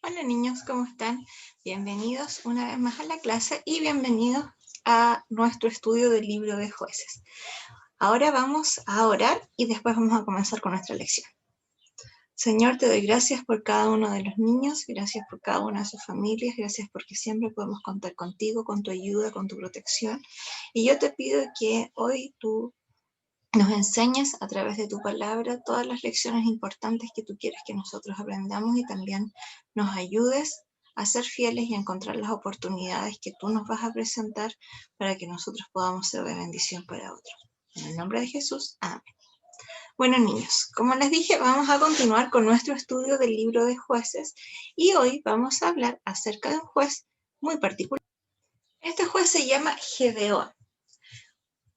Hola niños, ¿cómo están? Bienvenidos una vez más a la clase y bienvenidos a nuestro estudio del libro de jueces. Ahora vamos a orar y después vamos a comenzar con nuestra lección. Señor, te doy gracias por cada uno de los niños, gracias por cada una de sus familias, gracias porque siempre podemos contar contigo, con tu ayuda, con tu protección. Y yo te pido que hoy tú nos enseñes a través de tu palabra todas las lecciones importantes que tú quieres que nosotros aprendamos y también nos ayudes a ser fieles y a encontrar las oportunidades que tú nos vas a presentar para que nosotros podamos ser de bendición para otros. En el nombre de Jesús, amén. Bueno, niños, como les dije, vamos a continuar con nuestro estudio del libro de jueces y hoy vamos a hablar acerca de un juez muy particular. Este juez se llama Gedeón.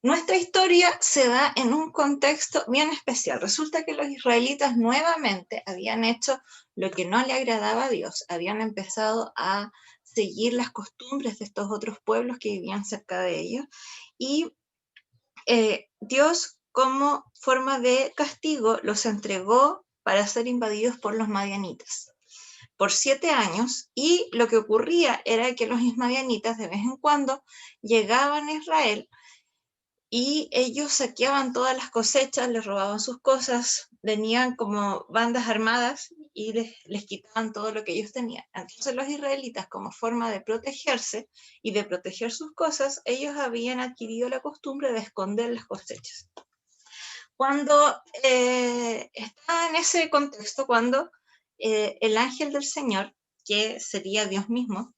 Nuestra historia se da en un contexto bien especial. Resulta que los israelitas nuevamente habían hecho lo que no le agradaba a Dios, habían empezado a seguir las costumbres de estos otros pueblos que vivían cerca de ellos, y Dios, como forma de castigo, los entregó para ser invadidos por los madianitas por 7 años, y lo que ocurría era que los madianitas de vez en cuando llegaban a Israel y ellos saqueaban todas las cosechas, les robaban sus cosas, venían como bandas armadas y les quitaban todo lo que ellos tenían. Entonces los israelitas, como forma de protegerse y de proteger sus cosas, ellos habían adquirido la costumbre de esconder las cosechas. Cuando estaba en ese contexto, cuando el ángel del Señor, que sería Dios mismo,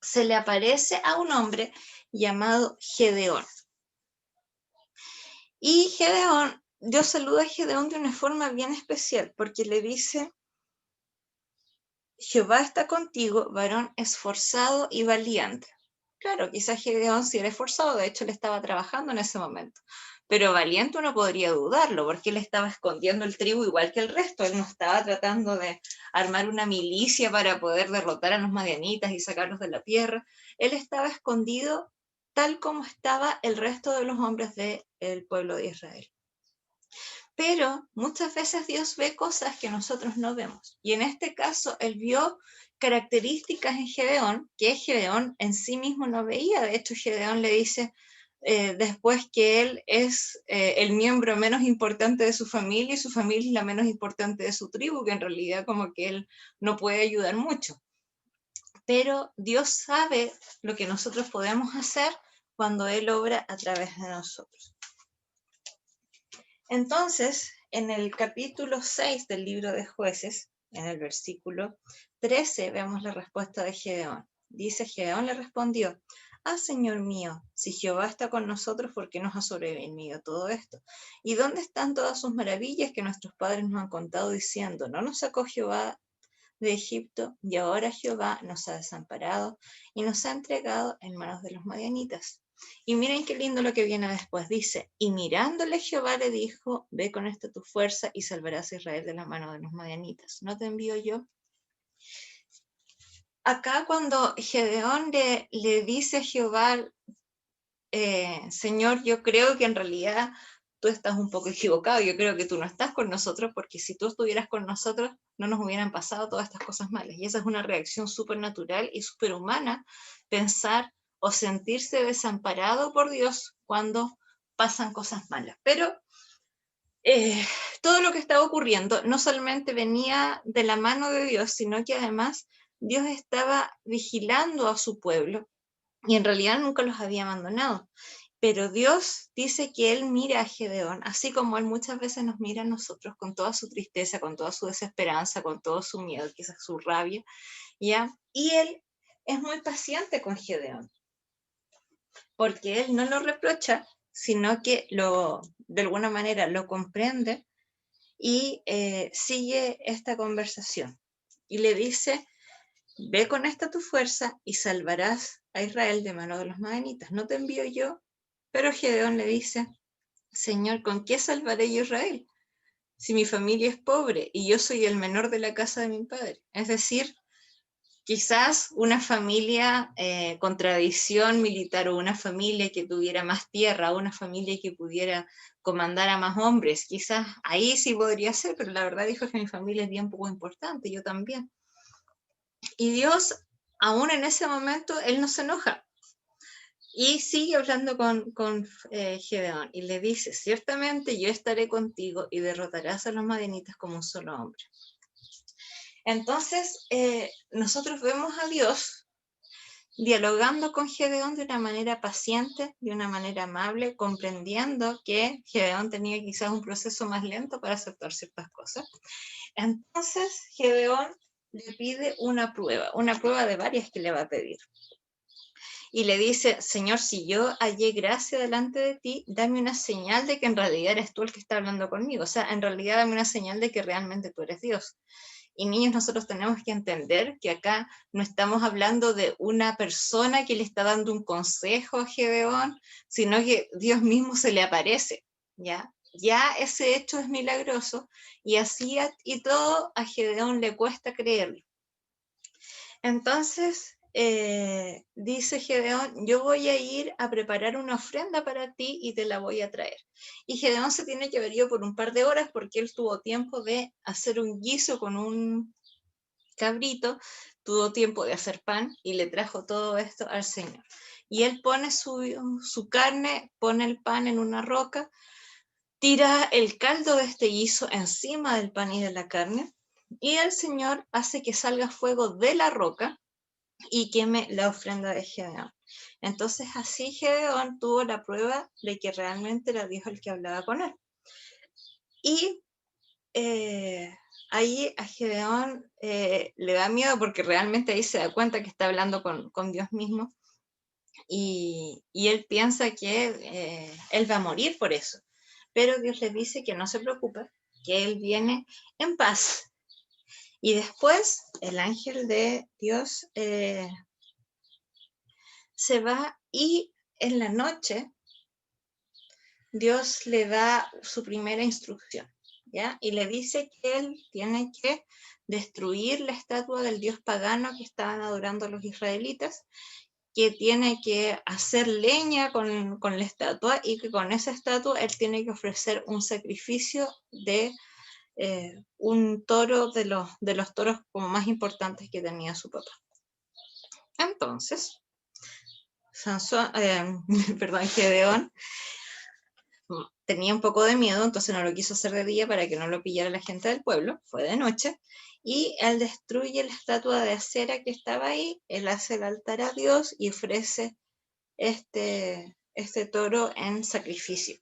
se le aparece a un hombre llamado Gedeón. Y Gedeón, Dios saluda a Gedeón de una forma bien especial, porque le dice: Jehová está contigo, varón esforzado y valiente. Claro, quizás Gedeón sí era esforzado, de hecho él estaba trabajando en ese momento, pero valiente uno podría dudarlo, porque él estaba escondiendo el trigo igual que el resto, él no estaba tratando de armar una milicia para poder derrotar a los madianitas y sacarlos de la tierra, él estaba escondido tal como estaba el resto de los hombres del pueblo de Israel. Pero muchas veces Dios ve cosas que nosotros no vemos. Y en este caso, él vio características en Gedeón que Gedeón en sí mismo no veía. De hecho, Gedeón le dice después que él es el miembro menos importante de su familia y su familia es la menos importante de su tribu, que en realidad como que él no puede ayudar mucho. Pero Dios sabe lo que nosotros podemos hacer cuando Él obra a través de nosotros. Entonces, en el capítulo 6 del libro de Jueces, en el versículo 13, vemos la respuesta de Gedeón. Dice: Gedeón le respondió: Señor mío, si Jehová está con nosotros, ¿por qué nos ha sobrevenido todo esto? ¿Y dónde están todas sus maravillas que nuestros padres nos han contado diciendo: ¿no nos sacó Jehová de Egipto? Y ahora Jehová nos ha desamparado y nos ha entregado en manos de los madianitas. Y miren qué lindo lo que viene después. Dice: y mirándole Jehová le dijo: ve con esta tu fuerza y salvarás a Israel de la mano de los madianitas. ¿No te envío yo? Acá cuando Gedeón le dice a Jehová: Señor, yo creo que en realidad tú estás un poco equivocado, yo creo que tú no estás con nosotros, porque si tú estuvieras con nosotros no nos hubieran pasado todas estas cosas malas. Y esa es una reacción súper natural y súper humana, pensar o sentirse desamparado por Dios cuando pasan cosas malas. Pero todo lo que estaba ocurriendo no solamente venía de la mano de Dios, sino que además Dios estaba vigilando a su pueblo y en realidad nunca los había abandonado. Pero Dios dice que Él mira a Gedeón, así como Él muchas veces nos mira a nosotros, con toda su tristeza, con toda su desesperanza, con todo su miedo, quizás su rabia, ¿ya? Y Él es muy paciente con Gedeón, porque Él no lo reprocha, sino que de alguna manera lo comprende y sigue esta conversación. Y le dice: ve con esta tu fuerza y salvarás a Israel de mano de los madianitas. ¿No te envío yo? Pero Gedeón le dice: Señor, ¿con qué salvaré yo a Israel? Si mi familia es pobre y yo soy el menor de la casa de mi padre. Es decir, quizás una familia con tradición militar, o una familia que tuviera más tierra, o una familia que pudiera comandar a más hombres, quizás ahí sí podría ser, pero la verdad dijo que mi familia es bien poco importante, yo también. Y Dios, aún en ese momento, él no se enoja. Y sigue hablando con Gedeón y le dice, ciertamente yo estaré contigo y derrotarás a los madianitas como un solo hombre. Entonces, nosotros vemos a Dios dialogando con Gedeón de una manera paciente, de una manera amable, comprendiendo que Gedeón tenía quizás un proceso más lento para aceptar ciertas cosas. Entonces, Gedeón le pide una prueba de varias que le va a pedir. Y le dice, Señor, si yo hallé gracia delante de ti, dame una señal de que en realidad eres tú el que está hablando conmigo. O sea, en realidad dame una señal de que realmente tú eres Dios. Y niños, nosotros tenemos que entender que acá no estamos hablando de una persona que le está dando un consejo a Gedeón, sino que Dios mismo se le aparece, ¿ya? Ya ese hecho es milagroso y así y todo a Gedeón le cuesta creerlo. Entonces, dice Gedeón, yo voy a ir a preparar una ofrenda para ti y te la voy a traer. Y Gedeón se tiene que haber ido por un par de horas porque él tuvo tiempo de hacer un guiso con un cabrito, tuvo tiempo de hacer pan y le trajo todo esto al Señor. Y él pone su carne, pone el pan en una roca, tira el caldo de este guiso encima del pan y de la carne, y el Señor hace que salga fuego de la roca y queme la ofrenda de Gedeón. Entonces así Gedeón tuvo la prueba de que realmente era Dios el que hablaba con él. Y ahí a Gedeón le da miedo porque realmente ahí se da cuenta que está hablando con Dios mismo y él piensa que él va a morir por eso. Pero Dios le dice que no se preocupe, que él viene en paz. Y después el ángel de Dios se va y en la noche Dios le da su primera instrucción, ¿ya? Y le dice que él tiene que destruir la estatua del dios pagano que estaban adorando los israelitas, que tiene que hacer leña con la estatua y que con esa estatua él tiene que ofrecer un sacrificio de un toro de los toros como más importantes que tenía su papá. Entonces, Gedeón tenía un poco de miedo, entonces no lo quiso hacer de día para que no lo pillara la gente del pueblo, fue de noche, y él destruye la estatua de acera que estaba ahí, él hace el altar a Dios y ofrece este toro en sacrificio.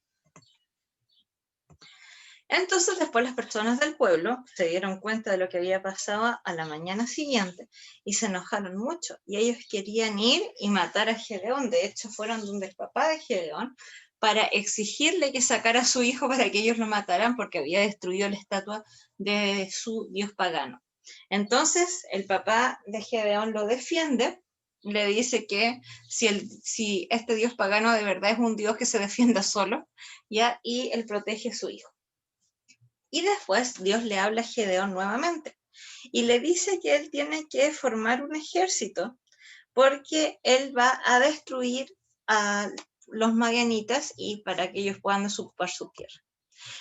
Entonces después las personas del pueblo se dieron cuenta de lo que había pasado a la mañana siguiente y se enojaron mucho y ellos querían ir y matar a Gedeón. De hecho fueron donde el papá de Gedeón para exigirle que sacara a su hijo para que ellos lo mataran porque había destruido la estatua de su dios pagano. Entonces el papá de Gedeón lo defiende, le dice que si este dios pagano de verdad es un dios que se defienda solo, ¿ya? Y él protege a su hijo. Y después Dios le habla a Gedeón nuevamente y le dice que él tiene que formar un ejército porque él va a destruir a los madianitas y para que ellos puedan ocupar su tierra.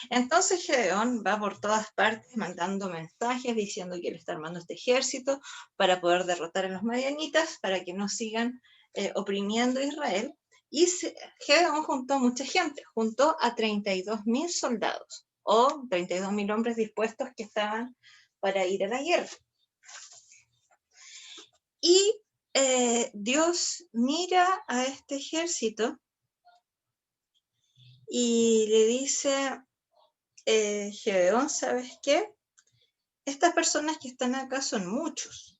Entonces Gedeón va por todas partes mandando mensajes diciendo que él está armando este ejército para poder derrotar a los madianitas, para que no sigan oprimiendo a Israel. Y Gedeón juntó mucha gente, juntó a 32.000 soldados o 32.000 hombres dispuestos que estaban para ir a la guerra. Y Dios mira a este ejército y le dice, Gedeón, ¿sabes qué? Estas personas que están acá son muchos.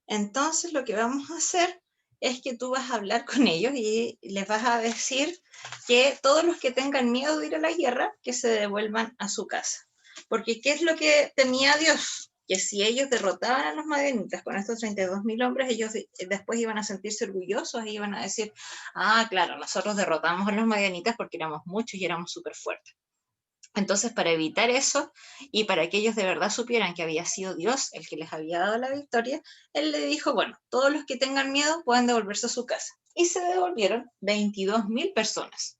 Entonces lo que vamos a hacer es que tú vas a hablar con ellos y les vas a decir que todos los que tengan miedo de ir a la guerra, que se devuelvan a su casa. Porque ¿qué es lo que temía Dios? Que si ellos derrotaban a los madianitas con estos 32.000 hombres, ellos después iban a sentirse orgullosos y iban a decir, ah, claro, nosotros derrotamos a los madianitas porque éramos muchos y éramos súper fuertes. Entonces, para evitar eso y para que ellos de verdad supieran que había sido Dios el que les había dado la victoria, él le dijo, bueno, todos los que tengan miedo pueden devolverse a su casa. Y se devolvieron 22.000 personas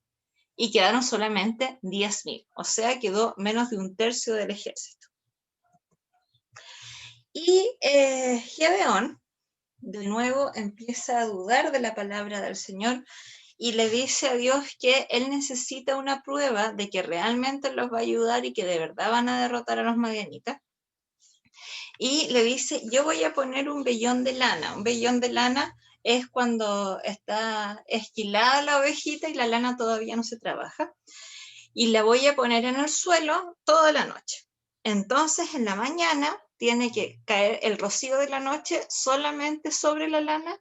y quedaron solamente 10.000, o sea, quedó menos de un tercio del ejército. Y Gedeón, de nuevo, empieza a dudar de la palabra del Señor y le dice a Dios que él necesita una prueba de que realmente los va a ayudar y que de verdad van a derrotar a los madianitas. Y le dice, yo voy a poner un vellón de lana. Un vellón de lana es cuando está esquilada la ovejita y la lana todavía no se trabaja. Y la voy a poner en el suelo toda la noche. Entonces, en la mañana tiene que caer el rocío de la noche solamente sobre la lana,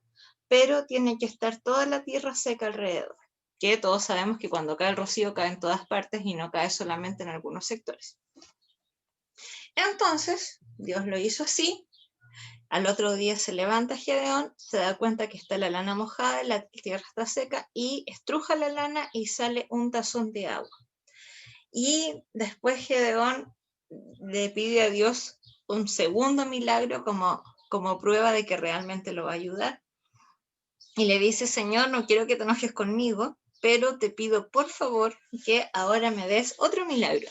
pero tiene que estar toda la tierra seca alrededor. Que todos sabemos que cuando cae el rocío cae en todas partes y no cae solamente en algunos sectores. Entonces, Dios lo hizo así. Al otro día se levanta Gedeón, se da cuenta que está la lana mojada, la tierra está seca y estruja la lana y sale un tazón de agua. Y después Gedeón le pide a Dios un segundo milagro como prueba de que realmente lo va a ayudar. Y le dice, Señor, no quiero que te enojes conmigo, pero te pido por favor que ahora me des otro milagro.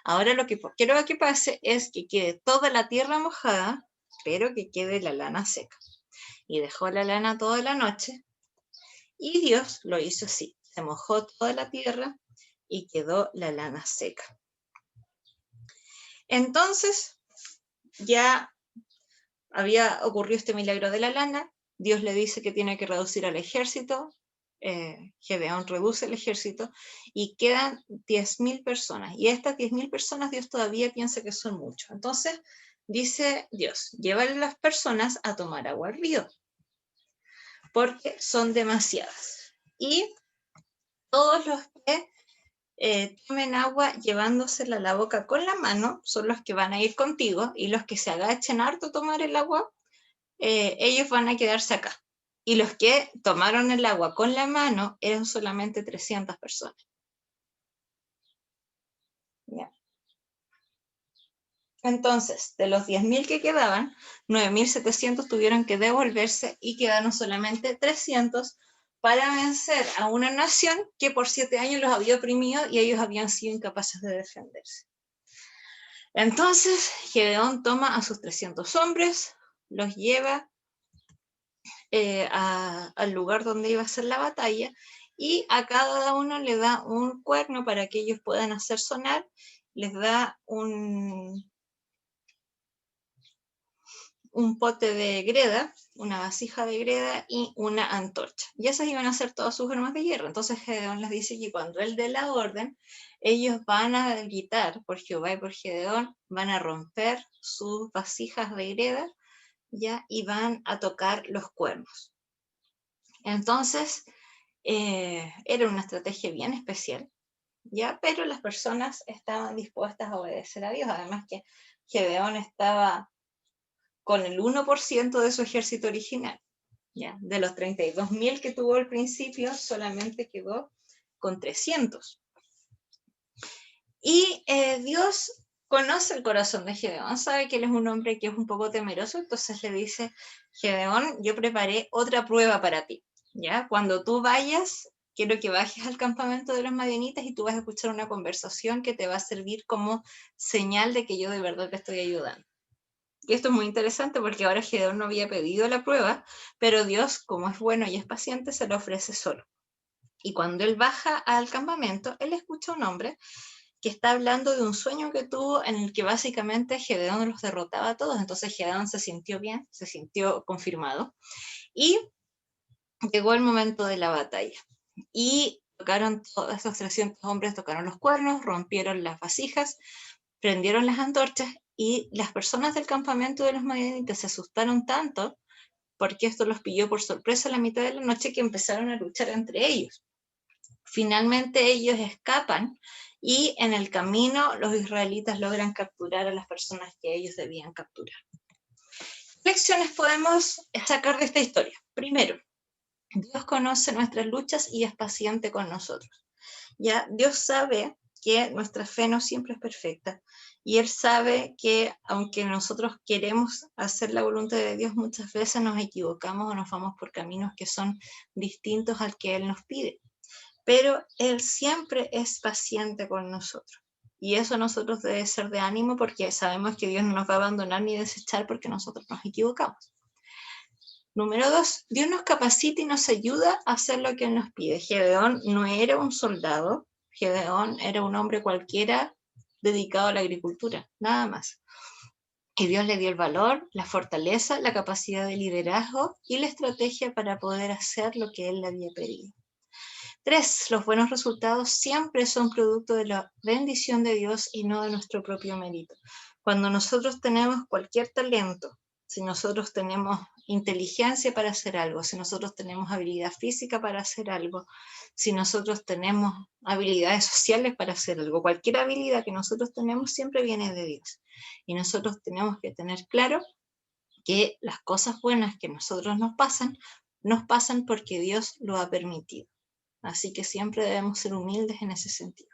Ahora lo que quiero que pase es que quede toda la tierra mojada, pero que quede la lana seca. Y dejó la lana toda la noche, y Dios lo hizo así. Se mojó toda la tierra y quedó la lana seca. Entonces, ya había ocurrido este milagro de la lana, Dios le dice que tiene que reducir al ejército, Gedeón reduce el ejército y quedan 10.000 personas. Y estas 10.000 personas Dios todavía piensa que son muchos. Entonces dice Dios, llévale las personas a tomar agua al río, porque son demasiadas. Y todos los que tomen agua llevándosela a la boca con la mano son los que van a ir contigo, y los que se agachen harto a tomar el agua, ellos van a quedarse acá. Y los que tomaron el agua con la mano eran solamente 300 personas. ¿Ya? Entonces, de los 10.000 que quedaban, 9.700 tuvieron que devolverse y quedaron solamente 300 para vencer a una nación que por 7 años los había oprimido y ellos habían sido incapaces de defenderse. Entonces, Gedeón toma a sus 300 hombres, los lleva al lugar donde iba a ser la batalla, y a cada uno le da un cuerno para que ellos puedan hacer sonar, les da un pote de greda, una vasija de greda y una antorcha. Y esas iban a ser todas sus armas de guerra. Entonces Gedeón les dice que cuando él dé la orden, ellos van a gritar por Jehová y por Gedeón, van a romper sus vasijas de greda, ¿ya? Y van a tocar los cuernos. Entonces, era una estrategia bien especial, ¿ya? Pero las personas estaban dispuestas a obedecer a Dios. Además que Gedeón estaba con el 1% de su ejército original, ¿ya? De los 32.000 que tuvo al principio, solamente quedó con 300. Y Dios conoce el corazón de Gedeón, sabe que él es un hombre que es un poco temeroso, entonces le dice, Gedeón, yo preparé otra prueba para ti, ¿ya? Cuando tú vayas, quiero que bajes al campamento de los madianitas y tú vas a escuchar una conversación que te va a servir como señal de que yo de verdad te estoy ayudando. Y esto es muy interesante porque ahora Gedeón no había pedido la prueba, pero Dios, como es bueno y es paciente, se lo ofrece solo. Y cuando él baja al campamento, él escucha a un hombre que está hablando de un sueño que tuvo en el que básicamente Gedeón los derrotaba a todos. Entonces Gedeón se sintió bien, se sintió confirmado, y llegó el momento de la batalla. Y tocaron, todos esos 300 hombres tocaron los cuernos, rompieron las vasijas, prendieron las antorchas, y las personas del campamento de los madianitas se asustaron tanto porque esto los pilló por sorpresa a la mitad de la noche, que empezaron a luchar entre ellos. Finalmente ellos escapan y en el camino los israelitas logran capturar a las personas que ellos debían capturar. ¿Qué lecciones podemos sacar de esta historia? Primero, Dios conoce nuestras luchas y es paciente con nosotros. ¿Ya? Dios sabe que nuestra fe no siempre es perfecta, y Él sabe que aunque nosotros queremos hacer la voluntad de Dios, muchas veces nos equivocamos o nos vamos por caminos que son distintos al que Él nos pide. Pero Él siempre es paciente con nosotros. Y eso a nosotros debe ser de ánimo porque sabemos que Dios no nos va a abandonar ni desechar porque nosotros nos equivocamos. Número 2, Dios nos capacita y nos ayuda a hacer lo que Él nos pide. Gedeón no era un soldado, Gedeón era un hombre cualquiera dedicado a la agricultura, nada más. Y Dios le dio el valor, la fortaleza, la capacidad de liderazgo y la estrategia para poder hacer lo que Él le había pedido. 3, los buenos resultados siempre son producto de la bendición de Dios y no de nuestro propio mérito. Cuando nosotros tenemos cualquier talento, si nosotros tenemos inteligencia para hacer algo, si nosotros tenemos habilidad física para hacer algo, si nosotros tenemos habilidades sociales para hacer algo, cualquier habilidad que nosotros tenemos siempre viene de Dios. Y nosotros tenemos que tener claro que las cosas buenas que nosotros nos pasan porque Dios lo ha permitido. Así que siempre debemos ser humildes en ese sentido.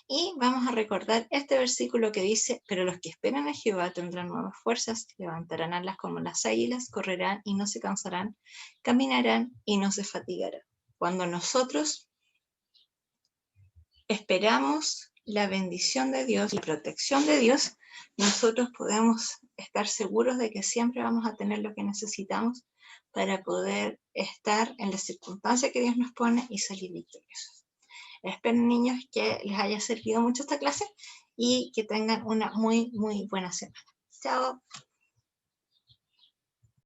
Y vamos a recordar este versículo que dice, pero los que esperan a Jehová tendrán nuevas fuerzas, levantarán alas como las águilas, correrán y no se cansarán, caminarán y no se fatigarán. Cuando nosotros esperamos la bendición de Dios, la protección de Dios, nosotros podemos estar seguros de que siempre vamos a tener lo que necesitamos para poder estar en la circunstancia que Dios nos pone y salir victoriosos. Espero, niños, que les haya servido mucho esta clase y que tengan una muy, muy buena semana. Chao.